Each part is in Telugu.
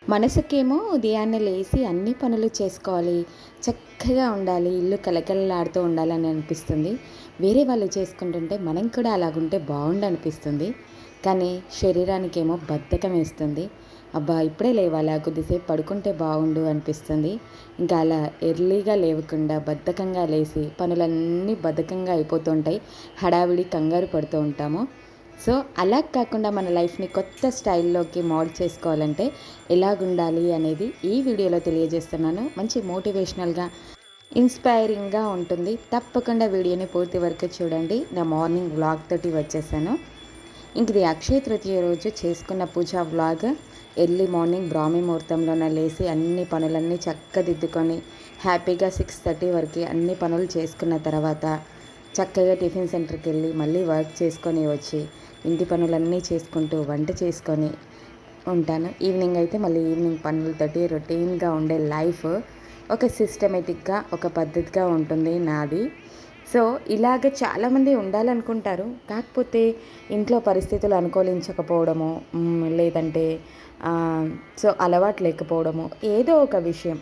మనసుకేమో ఉదయాన్నే లేసి అన్ని పనులు చేసుకోవాలి, చక్కగా ఉండాలి, ఇల్లు కలకలలాడుతూ ఉండాలని అనిపిస్తుంది. వేరే వాళ్ళు చేసుకుంటుంటే మనం కూడా అలాగుంటే బాగుండనిపిస్తుంది. కానీ శరీరానికేమో బద్ధకం వేస్తుంది. అబ్బా! ఇప్పుడే లేవాలా, కొద్దిసేపు పడుకుంటే బాగుండు అనిపిస్తుంది. ఇంకా అలా ఎర్లీగా లేవకుండా బద్ధకంగా లేసి పనులన్నీ బద్ధకంగా అయిపోతుంటాయి. హడావిడి కంగారు పడుతూ ఉంటాము. సో అలా కాకుండా మన లైఫ్ని కొత్త స్టైల్లోకి మోల్డ్ చేసుకోవాలంటే ఎలాగుండాలి అనేది ఈ వీడియోలో తెలియజేస్తున్నాను. మంచి మోటివేషనల్గా, ఇన్స్పైరింగ్గా ఉంటుంది. తప్పకుండా వీడియోని పూర్తి వరకు చూడండి. నా మార్నింగ్ వ్లాగ్ తోటి వచ్చేసాను. ఇంక ఇది అక్షయ తృతీయ రోజు చేసుకున్న పూజా వ్లాగ్. ఎర్లీ మార్నింగ్ బ్రాహ్మీ ముహూర్తంలోనే లేసి అన్ని పనులన్నీ చక్కదిద్దుకొని హ్యాపీగా 6:30 వరకు అన్ని పనులు చేసుకున్న తర్వాత చక్కగా టిఫిన్ సెంటర్కి వెళ్ళి మళ్ళీ వర్క్ చేసుకొని వచ్చి ఇంటి పనులన్నీ చేసుకుంటూ వంట చేసుకొని ఉంటాను. ఈవినింగ్ అయితే మళ్ళీ ఈవినింగ్ పనులతోటి రొటీన్గా ఉండే లైఫ్ ఒక సిస్టమేటిక్గా, ఒక పద్ధతిగా ఉంటుంది నాది. సో ఇలాగ చాలామంది ఉండాలనుకుంటారు. కాకపోతే ఇంట్లో పరిస్థితులు అనుకూలించకపోవడము, లేదంటే సో అలవాటు లేకపోవడము, ఏదో ఒక విషయం,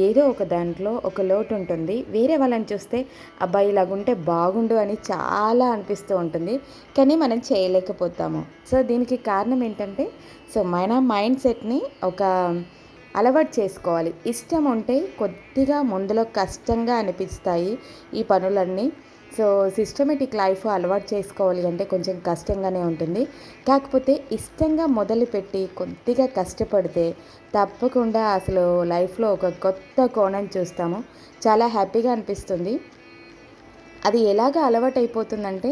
ఏదో ఒక దాంట్లో ఒక లోటు ఉంటుంది. వేరే వాళ్ళని చూస్తే అబ్బాయి ఇలాగుంటే బాగుండు అని చాలా అనిపిస్తూ ఉంటుంది. కానీ మనం చేయలేకపోతాము. సో దీనికి కారణం ఏంటంటే, సో మన మైండ్ సెట్ని ఒక అలవాటు చేసుకోవాలి. ఇష్టం ఉంటే కొద్దిగా ముందులో కష్టంగా అనిపిస్తాయి ఈ పనులన్నీ. సో సిస్టమేటిక్ లైఫ్ అలవాటు చేసుకోవాలి అంటే కొంచెం కష్టంగానే ఉంటుంది. కాకపోతే ఇష్టంగా మొదలుపెట్టి కొద్దిగా కష్టపడితే తప్పకుండా అసలు లైఫ్లో ఒక కొత్త కోణం చూస్తాము. చాలా హ్యాపీగా అనిపిస్తుంది. అది ఎలాగ అలవాటైపోతుందంటే,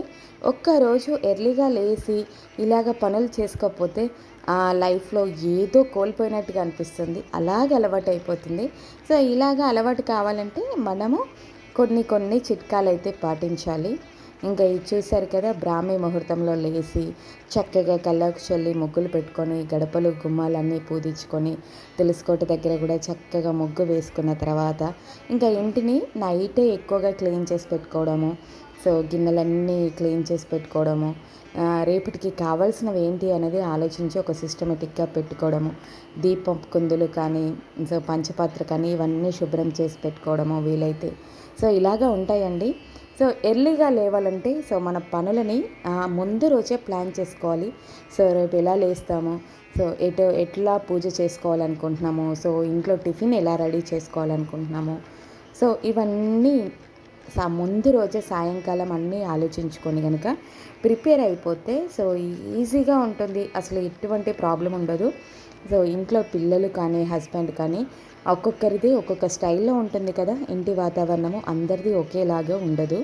ఒక్కరోజు ఎర్లీగా లేసి ఇలాగ పనులు చేసుకోకపోతే లైఫ్లో ఏదో కోల్పోయినట్టుగా అనిపిస్తుంది. అలాగ అలవాటైపోతుంది. సో ఇలాగ అలవాటు కావాలంటే మనము కొన్ని చిట్కాలు అయితే పాటించాలి. ఇంకా ఇది చూశారు కదా, బ్రాహ్మీ ముహూర్తంలో లేసి చక్కగా కల్లాకు చల్లి ముగ్గులు పెట్టుకొని గడపలు గుమ్మాలన్నీ పూజించుకొని తులసికోట దగ్గర కూడా చక్కగా ముగ్గు వేసుకున్న తర్వాత ఇంకా ఇంటిని నైటే ఎక్కువగా క్లీన్ చేసి పెట్టుకోవడము. సో గిన్నెలన్నీ క్లీన్ చేసి పెట్టుకోవడము, రేపటికి కావాల్సినవి ఏంటి అనేది ఆలోచించి ఒక సిస్టమేటిక్గా పెట్టుకోవడము. దీపం కుందులు కానీ, సో పంచపాత్ర కానీ ఇవన్నీ శుభ్రం చేసి పెట్టుకోవడము వీలైతే. సో ఇలాగా ఉంటాయండి. సో ఎర్లీగా లేవాలంటే సో మన పనులని ముందు రోజే ప్లాన్ చేసుకోవాలి. సో రేపు ఎలా లేస్తాము, సో ఎట్లా పూజ చేసుకోవాలనుకుంటున్నాము, సో ఇంట్లో టిఫిన్ ఎలా రెడీ చేసుకోవాలనుకుంటున్నాము, సో ఇవన్నీ ముందు రోజే సాయంకాలం అన్నీ ఆలోచించుకొని కనుక ప్రిపేర్ అయిపోతే సో ఈజీగా ఉంటుంది. అసలు ఎటువంటి ప్రాబ్లం ఉండదు. సో ఇంట్లో పిల్లలు కానీ, హస్బెండ్ కానీ ఒక్కొక్కరిది ఒక్కొక్క స్టైల్లో ఉంటుంది కదా ఇంటి వాతావరణము, అందరిది ఒకేలాగా ఉండదు.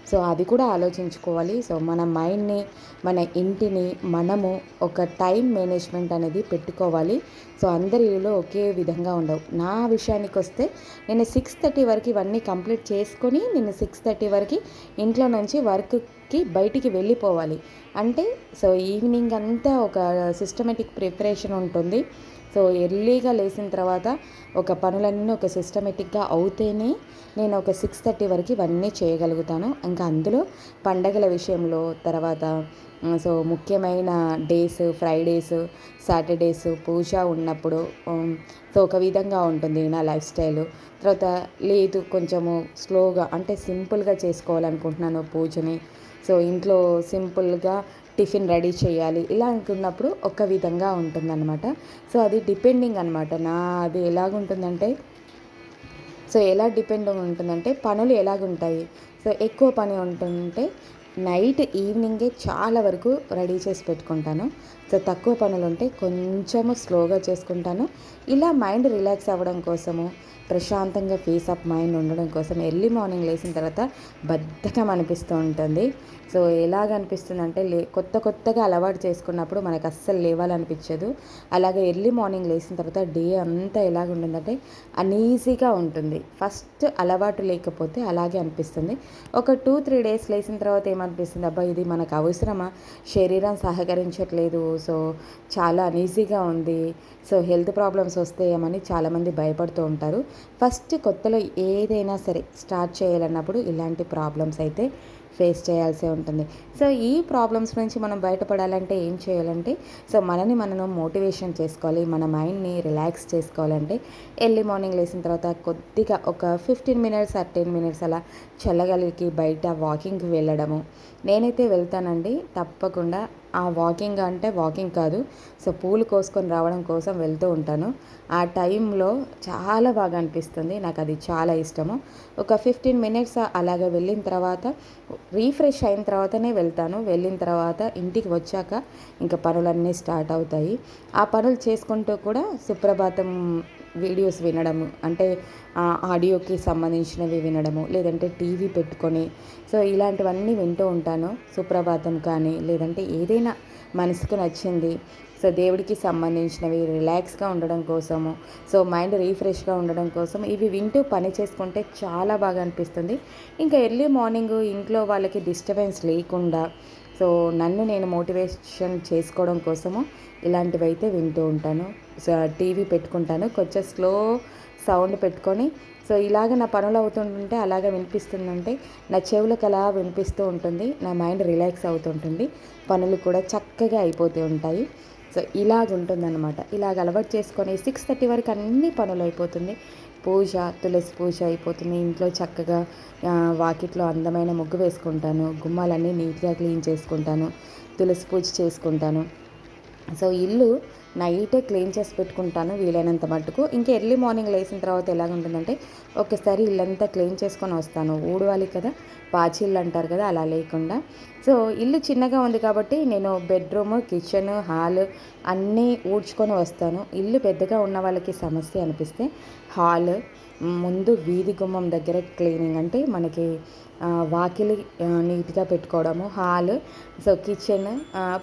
సో అది కూడా ఆలోచించుకోవాలి. సో మన మైండ్ని, మన ఇంటిని మనము ఒక టైం మేనేజ్మెంట్ అనేది పెట్టుకోవాలి. సో అందరి ఇల్లులో ఒకే విధంగా ఉండవు. నా విషయానికి వస్తే నేను 6:30 వరకు ఇవన్నీ కంప్లీట్ చేసుకొని నేను 6:30 వరకు ఇంట్లో నుంచి వర్క్కి బయటికి వెళ్ళిపోవాలి. అంటే సో ఈవినింగ్ అంతా ఒక సిస్టమేటిక్ ప్రిపరేషన్ ఉంటుంది. సో ఎర్లీగా లేచిన తర్వాత ఒక పనులన్నీ ఒక సిస్టమేటిక్గా అవుతేనే నేను ఒక 6:30 వరకు ఇవన్నీ చేయగలుగుతాను. ఇంకా అందులో పండగల విషయంలో తర్వాత సో ముఖ్యమైన డేస్, ఫ్రైడేస్, సాటర్డేస్ పూజ ఉన్నప్పుడు సో ఒక విధంగా ఉంటుంది నా లైఫ్ స్టైలు. తర్వాత లేదు కొంచెము స్లోగా అంటే సింపుల్గా చేసుకోవాలనుకుంటున్నాను పూజని. సో ఇంట్లో సింపుల్గా టిఫిన్ రెడీ చేయాలి ఇలా అనుకున్నప్పుడు ఒక విధంగా ఉంటుందన్నమాట. సో అది డిపెండింగ్ అనమాట. అది ఎలాగుంటుందంటే, సో ఎలా డిపెండ్ ఉంటుందంటే పనులు ఎలాగుంటాయి. సో ఎక్కువ పని ఉంటుంటే నైట్ ఈవినింగే చాలా వరకు రెడీ చేసి పెట్టుకుంటాను. సో తక్కువ పనులు ఉంటే కొంచెము స్లోగా చేసుకుంటాను. ఇలా మైండ్ రిలాక్స్ అవ్వడం కోసము, ప్రశాంతంగా పీస్ ఆఫ్ మైండ్ ఉండడం కోసం ఎర్లీ మార్నింగ్ లేచిన తర్వాత బద్ధకం అనిపిస్తూ ఉంటుంది. సో ఎలాగ అనిపిస్తుంది అంటే కొత్తగా అలవాటు చేసుకున్నప్పుడు మనకు అస్సలు లేవాలనిపించదు. అలాగే ఎర్లీ మార్నింగ్ లేచిన తర్వాత డే అంతా ఎలాగ ఉంటుందంటే అన్ఈజీగా ఉంటుంది. ఫస్ట్ అలవాటు లేకపోతే అలాగే అనిపిస్తుంది. ఒక 2-3 డేస్ లేచిన తర్వాత ఏమనిపిస్తుంది, అబ్బా ఇది మనకు అవసరమా, శరీరం సహకరించట్లేదు, సో చాలా అన్ఈజీగా ఉంది, సో హెల్త్ ప్రాబ్లమ్స్ వస్తాయేమని చాలామంది భయపడుతూ ఉంటారు. ఫస్ట్ కొత్తలో ఏదైనా సరే స్టార్ట్ చేయాలన్నప్పుడు ఇలాంటి ప్రాబ్లమ్స్ అయితే ఫేస్ చేయాల్సి ఉంటుంది. సో ఈ ప్రాబ్లమ్స్ నుంచి మనం బయటపడాలంటే ఏం చేయాలంటే, సో మనని మనం మోటివేషన్ చేసుకోవాలి. మన మైండ్ని రిలాక్స్ చేసుకోవాలంటే ఎర్లీ మార్నింగ్ లేచిన తర్వాత కొద్దిగా ఒక 15 మినిట్స్ ఆర్ 10 మినిట్స్ అలా చల్లగాలికి బయట వాకింగ్కి వెళ్ళడము. నేనైతే వెళ్తానండి తప్పకుండా. ఆ వాకింగ్ అంటే వాకింగ్ కాదు, సో పూలు కోసుకొని రావడం కోసం వెళ్తూ ఉంటాను. ఆ టైంలో చాలా బాగా అనిపిస్తుంది, నాకు అది చాలా ఇష్టము. ఒక 15 మినిట్స్ అలాగ వెళ్ళిన తర్వాత రీఫ్రెష్ అయిన తర్వాతనే వెళ్తాను. వెళ్ళిన తర్వాత ఇంటికి వచ్చాక ఇంకా పనులన్నీ స్టార్ట్ అవుతాయి. ఆ పనులు చేసుకుంటూ కూడా సుప్రభాతం వీడియోస్ వినడము, అంటే ఆడియోకి సంబంధించినవి వినడము, లేదంటే టీవీ పెట్టుకొని సో ఇలాంటివన్నీ వింటూ ఉంటాను. సుప్రభాతం కానీ లేదంటే ఏదైనా మనసుకు నచ్చింది, సో దేవుడికి సంబంధించినవి రిలాక్స్గా ఉండడం కోసము, సో మైండ్ రీఫ్రెష్గా ఉండడం కోసం ఇవి వింటూ పని చేసుకుంటే చాలా బాగా అనిపిస్తుంది. ఇంకా ఎర్లీ మార్నింగ్ ఇంట్లో వాళ్ళకి డిస్టర్బెన్స్ లేకుండా సో నన్ను నేను మోటివేషన్ చేసుకోవడం కోసము ఇలాంటివైతే వింటూ ఉంటాను. సో టీవీ పెట్టుకుంటాను, కొంచెం స్లో సౌండ్ పెట్టుకొని సో ఇలాగ నా పనులు అవుతుంటుంటే అలాగ వినిపిస్తుందంటే నా చెవులకు అలా వినిపిస్తూ ఉంటుంది. నా మైండ్ రిలాక్స్ అవుతుంటుంది, పనులు కూడా చక్కగా అయిపోతూ ఉంటాయి. సో ఇలాగ ఉంటుందన్నమాట. ఇలాగ అలవాటు చేసుకొని 6:30 వరకు అన్ని పనులు అయిపోతుంది. పూజ, తులసి పూజ అయిపోతుంది. ఇంట్లో చక్కగా వాకిట్లో అందమైన ముగ్గు వేసుకుంటాను, గుమ్మాలన్నీ నీట్గా క్లీన్ చేసుకుంటాను, తులసి పూజ చేసుకుంటాను. సో ఇల్లు నైటే క్లీన్ చేసి పెట్టుకుంటాను వీలైనంత మట్టుకు. ఇంకా ఎర్లీ మార్నింగ్ లేచిన తర్వాత ఎలాగుంటుందంటే ఒక్కసారి ఇల్లంతా క్లీన్ చేసుకొని వస్తాను. ఊడవాలి కదా, పాచిళ్ళు అంటారు కదా, అలా లేకుండా. సో ఇల్లు చిన్నగా ఉంది కాబట్టి నేను బెడ్రూమ్, కిచెన్, హాల్ అన్నీ ఊడ్చుకొని వస్తాను. ఇల్లు పెద్దగా ఉన్న వాళ్ళకి సమస్య అనిపిస్తే హాల్, ముందు వీధి గుమ్మం దగ్గర క్లీనింగ్, అంటే మనకి వాకిలి నీట్గా పెట్టుకోవడము, హాల్, సో కిచెన్,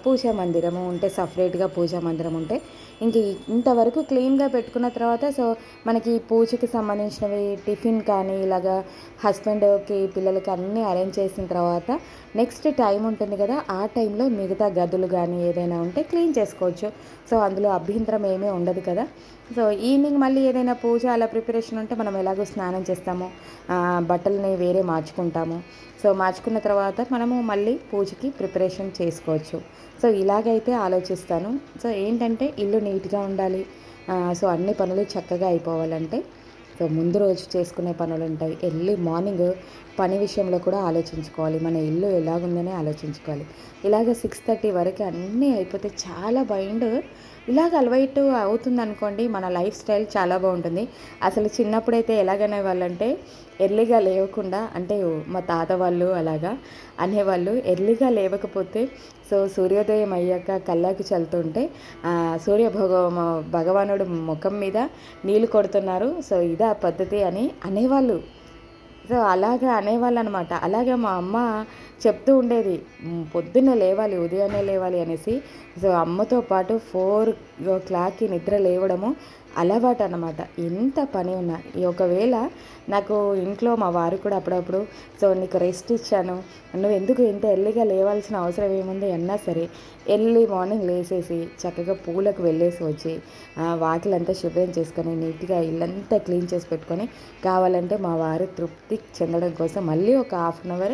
పూజా మందిరము ఉంటే సపరేట్గా పూజా మందిరం ఉంటే ఇంక ఇంతవరకు క్లీన్గా పెట్టుకున్న తర్వాత సో మనకి పూజకి సంబంధించినవి టిఫిన్ కానీ ఇలాగా హస్బెండ్కి పిల్లలకి అన్నీ అరేంజ్ చేసిన తర్వాత నెక్స్ట్ టైం ఉంటుంది కదా, ఆ టైంలో మిగతా గదులు కానీ ఏదైనా ఉంటే క్లీన్ చేసుకోవచ్చు. సో అందులో అభ్యంతరం ఏమీ ఉండదు కదా. సో ఈవినింగ్ మళ్ళీ ఏదైనా పూజ అలా ప్రిపరేషన్ ఉంటే మనం ఎలాగో స్నానం చేస్తాము, బట్టలని వేరే మార్చుకుంటాము. సో మార్చుకున్న తర్వాత మనము మళ్ళీ పూజకి ప్రిపరేషన్ చేసుకోవచ్చు. సో ఇలాగైతే ఆలోచిస్తాను. సో ఏంటంటే ఇల్లు నీట్గా ఉండాలి, సో అన్ని పనులు చక్కగా అయిపోవాలంటే సో ముందు రోజు చేసుకునే పనులు ఉంటాయి. ఎర్లీ మార్నింగ్ పని విషయంలో కూడా ఆలోచించుకోవాలి, మన ఇల్లు ఎలాగుందని ఆలోచించుకోవాలి. ఇలాగ 6:30 వరకు అన్నీ అయిపోతే చాలా మైండ్ ఇలాగ అలవాటు అవుతుంది అనుకోండి, మన లైఫ్ స్టైల్ చాలా బాగుంటుంది. అసలు చిన్నప్పుడైతే ఎలాగనే వాళ్ళంటే ఎర్లీగా లేవకుండా, అంటే మా తాత వాళ్ళు అలాగా అనేవాళ్ళు, ఎర్లీగా లేవకపోతే సో సూర్యోదయం అయ్యాక కల్లాకి చల్లుతుంటే భగవానుడు ముఖం మీద నీళ్ళు కొడుతున్నారు, సో ఇదా పద్ధతి అని అనేవాళ్ళు. సో అలాగా అనేవాళ్ళు అనమాట. అలాగే మా అమ్మ చెప్తూ ఉండేది, పొద్దున్నే లేవాలి, ఉదయాన్నే లేవాలి అనేసి. సో అమ్మతో పాటు 4 o'clockకి నిద్ర లేవడము అలవాటు అనమాట. ఎంత పని ఉన్నా ఒకవేళ నాకు ఇంట్లో మా వారు కూడా అప్పుడప్పుడు సో నీకు రెస్ట్ ఇచ్చాను, నువ్వు ఎందుకు ఇంత ఎర్లీగా లేవాల్సిన అవసరం ఏముంది అన్నా సరే ఎర్లీ మార్నింగ్ లేసేసి చక్కగా పూలకు వెళ్ళేసి వచ్చి వాకిలంతా శుభ్రం చేసుకొని నీట్గా ఇల్లంతా క్లీన్ చేసి పెట్టుకొని కావాలంటే మా వారు తృప్తి చెందడం కోసం మళ్ళీ ఒక 1/2 hour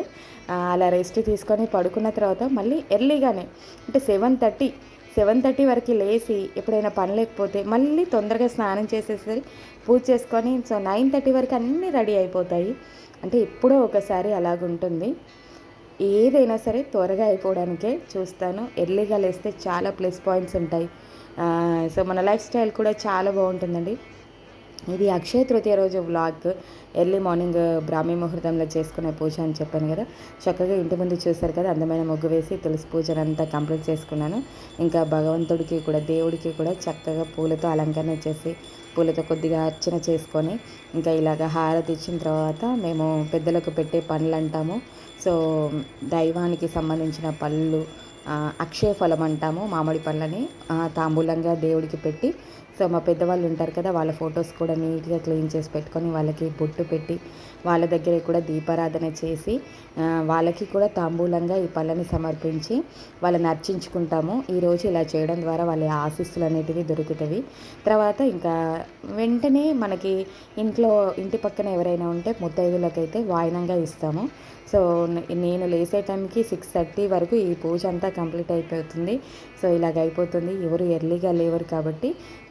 అలా రెస్ట్ తీసుకొని పడుకున్న తర్వాత మళ్ళీ ఎర్లీగానే అంటే 7:30 వరకు లేచి ఎప్పుడైనా పని లేకపోతే మళ్ళీ తొందరగా స్నానం చేసేసరి పూజ చేసుకొని సో 9:30 వరకు అన్నీ రెడీ అయిపోతాయి. అంటే ఎప్పుడో ఒకసారి అలాగుంటుంది. ఏదైనా సరే త్వరగా అయిపోవడానికే చూస్తాను. ఎర్లీగా లేస్తే చాలా ప్లస్ పాయింట్స్ ఉంటాయి. సో మన లైఫ్ స్టైల్ కూడా చాలా బాగుంటుందండి. ఇది అక్షయ తృతీయ రోజు వ్లాగ్. ఎర్లీ మార్నింగ్ బ్రాహ్మీ ముహూర్తంలో చేసుకునే పూజ అని చెప్పాను కదా, చక్కగా ఇంటి ముందు చూశారు కదా, అందమైన ముగ్గు వేసి తులసి పూజను అంతా కంప్లీట్ చేసుకున్నాను. ఇంకా భగవంతుడికి కూడా దేవుడికి కూడా చక్కగా పూలతో అలంకరణ చేసి పూలతో కొద్దిగా అర్చన చేసుకొని ఇంకా ఇలాగ హారతి ఇచ్చిన తర్వాత మేము పెద్దలకు పెట్టే పనులు అంటాము. సో దైవానికి సంబంధించిన పళ్ళు, అక్షయ ఫలం అంటాము మామిడి పళ్ళని, తాంబూలంగా దేవుడికి పెట్టి, సో మా పెద్దవాళ్ళు ఉంటారు కదా, వాళ్ళ ఫొటోస్ కూడా నీట్గా క్లీన్ చేసి పెట్టుకొని వాళ్ళకి బొట్టు పెట్టి వాళ్ళ దగ్గర కూడా దీపారాధన చేసి వాళ్ళకి కూడా తాంబూలంగా ఈ పళ్ళని సమర్పించి వాళ్ళని అర్చించుకుంటాము. ఈరోజు ఇలా చేయడం ద్వారా వాళ్ళ ఆశీస్సులు అనేటివి దొరుకుతాయి. తర్వాత ఇంకా వెంటనే మనకి ఇంటి పక్కన ఎవరైనా ఉంటే ముత్తైదులకైతే వాయినంగా ఇస్తాము. సో నేను లేసే టైంకి 6:30 వరకు ఈ పూజ అంతా కంప్లీట్ అయిపోతుంది. సో ఇలాగ అయిపోతుంది. ఎవరు ఎర్లీగా లేవరు కాబట్టి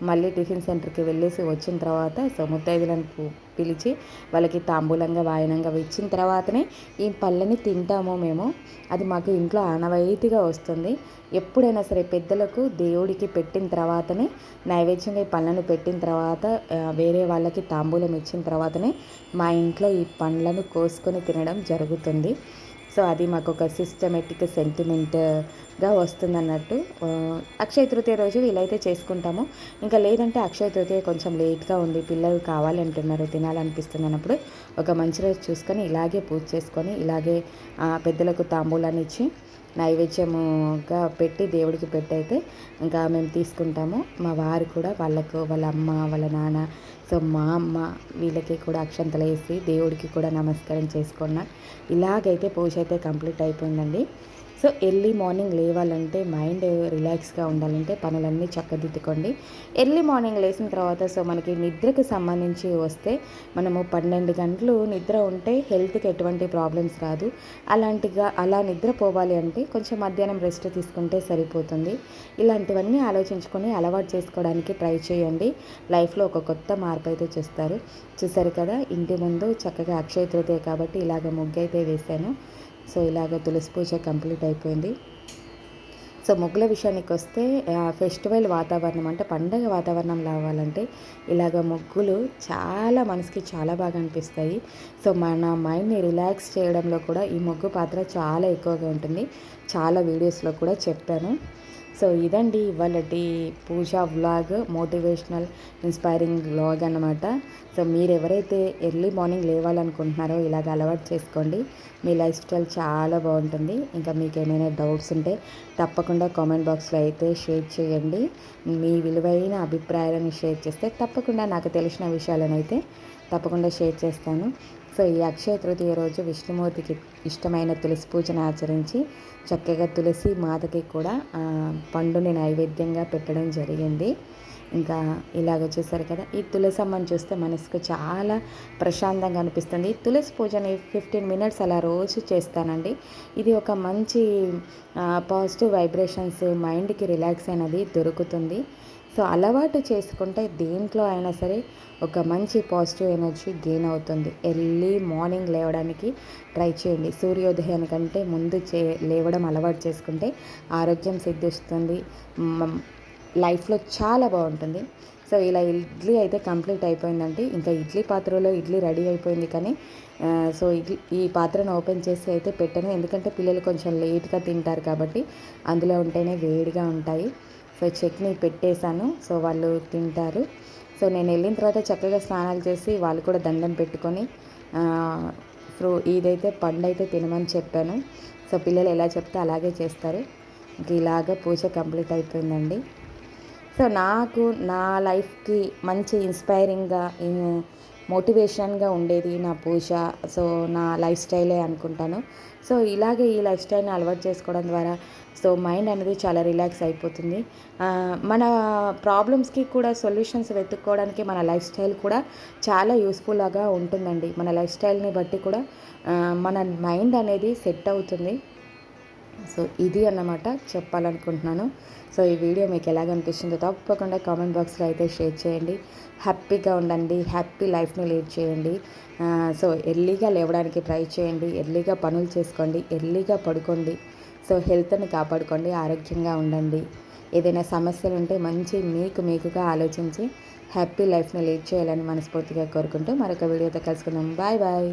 మళ్ళీ టిఫిన్ సెంటర్కి వెళ్ళేసి వచ్చిన తర్వాత సో ముత్తైదులను పిలిచి వాళ్ళకి తాంబూలంగా వాయనంగా ఇచ్చిన తర్వాతనే ఈ పళ్ళని తింటాము మేము. అది మాకు ఇంట్లో ఆనవాయితీగా వస్తుంది. ఎప్పుడైనా సరే పెద్దలకు దేవుడికి పెట్టిన తర్వాతనే నైవేద్యంగా ఈ పళ్ళను పెట్టిన తర్వాత వేరే వాళ్ళకి తాంబూలం ఇచ్చిన తర్వాతనే మా ఇంట్లో ఈ పండ్లను కోసుకొని తినడం జరుగుతుంది. సో అది మాకు ఒక సిస్టమేటిక్ సెంటిమెంట్గా వస్తుంది అన్నట్టు. అక్షయ తృతీయ రోజు ఇలా అయితే చేసుకుంటాము. ఇంకా లేదంటే అక్షయ తృతీయ కొంచెం లేట్గా ఉంది, పిల్లలు కావాలంటున్నారు, తినాలనిపిస్తుంది అన్నప్పుడు ఒక మంచి రోజు చూసుకొని ఇలాగే పూజ చేసుకొని ఇలాగే పెద్దలకు తాంబూలాన్ని ఇచ్చి నైవేద్యముగా పెట్టి దేవుడికి పెట్టయితే ఇంకా మేము తీసుకుంటాము. మా వారు కూడా వాళ్ళ అమ్మ వాళ్ళ నాన్న, సో మా అమ్మ వీళ్ళకి కూడా అక్షంతలు వేసి దేవుడికి కూడా నమస్కారం చేసుకున్నా. ఇలాగైతే పూజ అయితే కంప్లీట్ అయిపోయిందండి. సో ఎర్లీ మార్నింగ్ లేవాలంటే, మైండ్ రిలాక్స్గా ఉండాలంటే పనులన్నీ చక్కదిద్దుకోండి. ఎర్లీ మార్నింగ్ లేచిన తర్వాత సో మనకి నిద్రకు సంబంధించి వస్తే మనము 12 గంటలు నిద్ర ఉంటే హెల్త్కి ఎటువంటి ప్రాబ్లమ్స్ రాదు. అలా నిద్రపోవాలి అంటే కొంచెం మధ్యాహ్నం రెస్ట్ తీసుకుంటే సరిపోతుంది. ఇలాంటివన్నీ ఆలోచించుకొని అలవాటు చేసుకోవడానికి ట్రై చేయండి. లైఫ్లో ఒక కొత్త మార్పు అయితే చూస్తారు కదా. ఇంటి ముందు చక్కగా అక్షయ తృతీయ కాబట్టి ఇలాగ ముగ్గు అయితే వేశాను. సో ఇలాగ తులసి పూజ కంప్లీట్ అయిపోయింది. సో ముగ్గుల విషయానికి వస్తే ఫెస్టివల్ వాతావరణం అంటే పండగ వాతావరణం రావాలంటే ఇలాగ ముగ్గులు చాలా మనసుకి చాలా బాగా అనిపిస్తాయి. సో మన మైండ్ని రిలాక్స్ చేయడంలో కూడా ఈ ముగ్గు పాత్ర చాలా ఎక్కువగా ఉంటుంది. చాలా వీడియోస్లో కూడా చెప్పాను. సో ఇదండి ఇవాళటి పూజా వ్లాగ్, మోటివేషనల్ ఇన్స్పైరింగ్ వ్లాగ్ అన్నమాట. సో మీరు ఎవరైతే ఎర్లీ మార్నింగ్ లేవాలనుకుంటున్నారో ఇలాగ అలవాటు చేసుకోండి. మీ లైఫ్ స్టైల్ చాలా బాగుంటుంది. ఇంకా మీకు ఏమైనా డౌట్స్ ఉంటే తప్పకుండా కామెంట్ బాక్స్లో అయితే షేర్ చేయండి. మీ విలువైన అభిప్రాయాలను షేర్ చేస్తే తప్పకుండా నాకు తెలిసిన విషయాలను అయితే తప్పకుండా షేర్ చేస్తాను. సో ఈ అక్షయ తృతీయ రోజు విష్ణుమూర్తికి ఇష్టమైన తులసి పూజను ఆచరించి చక్కగా తులసి మాతకి కూడా పండుని నైవేద్యంగా పెట్టడం జరిగింది. ఇంకా ఇలాగ చూసారు కదా, ఈ తులసమ్మని చూస్తే మనసుకు చాలా ప్రశాంతంగా అనిపిస్తుంది. తులసి పూజని 15 మినిట్స్ అలా రోజు చేస్తానండి. ఇది ఒక మంచి పాజిటివ్ వైబ్రేషన్స్, మైండ్కి రిలాక్స్ అనేది దొరుకుతుంది. సో అలవాటు చేసుకుంటే దేంట్లో అయినా సరే ఒక మంచి పాజిటివ్ ఎనర్జీ గెయిన్ అవుతుంది. ఎర్లీ మార్నింగ్ లేవడానికి ట్రై చేయండి. సూర్యోదయానికంటే ముందు లేవడం అలవాటు చేసుకుంటే ఆరోగ్యం సిద్ధిస్తుంది, లైఫ్లో చాలా బాగుంటుంది. సో ఇలా ఇడ్లీ అయితే కంప్లీట్ అయిపోయిందండి. ఇంకా ఇడ్లీ పాత్రలో ఇడ్లీ రెడీ అయిపోయింది. కానీ సో ఈ పాత్రను ఓపెన్ చేసి అయితే పెట్టాను, ఎందుకంటే పిల్లలు కొంచెం లేట్గా తింటారు కాబట్టి అందులో ఉంటేనే వేడిగా ఉంటాయి. సో చట్నీ పెట్టేశాను, సో వాళ్ళు తింటారు. సో నేను వెళ్ళిన తర్వాత చక్కగా స్నానాలు చేసి వాళ్ళు కూడా దండం పెట్టుకొని ఇదైతే పండు అయితే తినమని చెప్పాను. సో పిల్లలు ఎలా చెప్తే అలాగే చేస్తారు. ఇంక ఇలాగ పూజ కంప్లీట్ అయిపోయిందండి. సో నాకు నా లైఫ్కి మంచి ఇన్స్పైరింగ్గా మోటివేషన్గా ఉండేది నా పూజ. సో నా లైఫ్ స్టైలే అనుకుంటాను. సో ఇలాగే ఈ లైఫ్ స్టైల్ని అలవాటు చేసుకోవడం ద్వారా సో మైండ్ అనేది చాలా రిలాక్స్ అయిపోతుంది. మన ప్రాబ్లమ్స్కి కూడా సొల్యూషన్స్ వెతుక్కోవడానికి మన లైఫ్ స్టైల్ కూడా చాలా యూస్ఫుల్గా ఉంటుందండి. మన లైఫ్ స్టైల్ని బట్టి కూడా మన మైండ్ అనేది సెట్ అవుతుంది. సో ఇది అన్నమాట చెప్పాలనుకుంటున్నాను. సో ఈ వీడియో మీకు ఎలాగనిపిస్తుందో తప్పకుండా కామెంట్ బాక్స్లో అయితే షేర్ చేయండి. హ్యాపీగా ఉండండి, హ్యాపీ లైఫ్ని లీడ్ చేయండి. సో ఎర్లీగా లేవడానికి ట్రై చేయండి, ఎర్లీగా పనులు చేసుకోండి, ఎర్లీగా పడుకోండి. సో హెల్త్ని కాపాడుకోండి, ఆరోగ్యంగా ఉండండి. ఏదైనా సమస్యలు ఉంటే మంచి మీకుగా ఆలోచించి హ్యాపీ లైఫ్ని లీడ్ చేయాలని మనస్ఫూర్తిగా కోరుకుంటూ మరొక వీడియోతో కలుసుకుందాం. Bye bye.